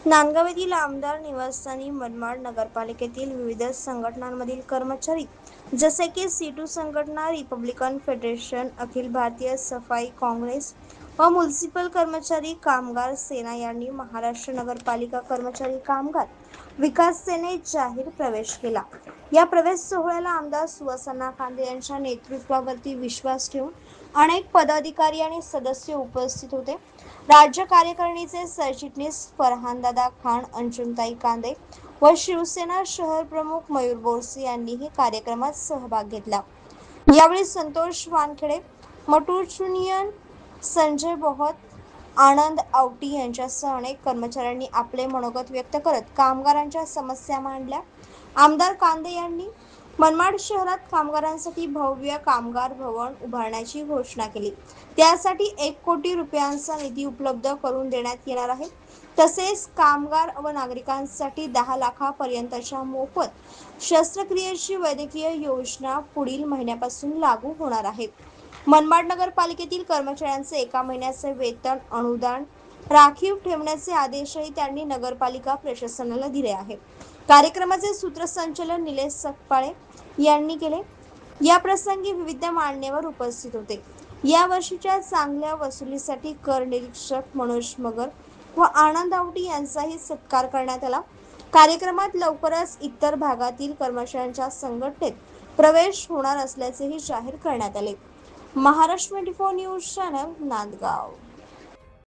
नांदगाव येथील आमदार निवासस्थानी मनमाड नगरपालिकेतील विविध संघटनांमधील कर्मचारी जसे की C2 संघटना, रिपब्लिकन फेडरेशन, अखिल भारतीय सफाई काँग्रेस व म्युनिसिपल कर्मचारी कामगार सेना यांनी महाराष्ट्र नगरपालिका कर्मचारी कामगार विकास सेनेत जाहीर प्रवेश केला। या प्रवेश सोहळ्याला आमदार सुहास कांदे यांच्या नेतृत्वावरती विश्वास ठेवून अनेक पदाधिकारी आणि सदस्य उपस्थित होते। राज्य कार्यकारिणीचे सरचिटणीस फरहानदादा खान, अंजुमताई कांदे व शिवसेना शहर प्रमुख मयूर बोरसे यांनीही कार्यक्रमात सहभाग घेतला। यावेळी संतोष वानखेडे, मटू चुनियन, संजय बोहत, आनंद आवटी यांच्यासह अनेक कर्मचाऱ्यांनी आपले मनोगत व्यक्त करत कामगारांच्या समस्या मांडल्या। आमदार कांदे यांनी मनमाड शहरात कामगारांसाठी भव्य कामगार भवन उभारण्याची घोषणा केली। त्यासाठी 1 कोटी रुपयांचा निधी उपलब्ध करून देण्यात येणार आहे। तसेच कामगार व नागरिकांसाठी 10 लाखांपर्यंतच्या मोफत शस्त्रक्रियेची वैद्यकीय योजना पुढील महिन्यापासून लागू होणार आहे। मनमाड नगरपालिकेतील कर्मचाऱ्यांचे 1 महिन्याचे वेतन अनुदान राखीव ठेवण्याचे आदेशही त्यांनी नगरपालिका प्रशासनाला दिले आहे। कार्यक्रमाचे सूत्रसंचालन निलेश सकपाळे यांनी केले। या प्रसंगी विविध मान्यवर उपस्थित होते। या वर्षीच्या चांगल्या वसुलीसाठी कर निरीक्षक मनोज मगर व आनंद आवटी यांचाही सत्कार करण्यात आला। कार्यक्रमात लवकरच इतर भागातील कर्मचाऱ्यांच्या संघटनेत प्रवेश होणार असल्याचेही जाहीर करण्यात आले। Maharashtra 24 news channel, Nandgaon.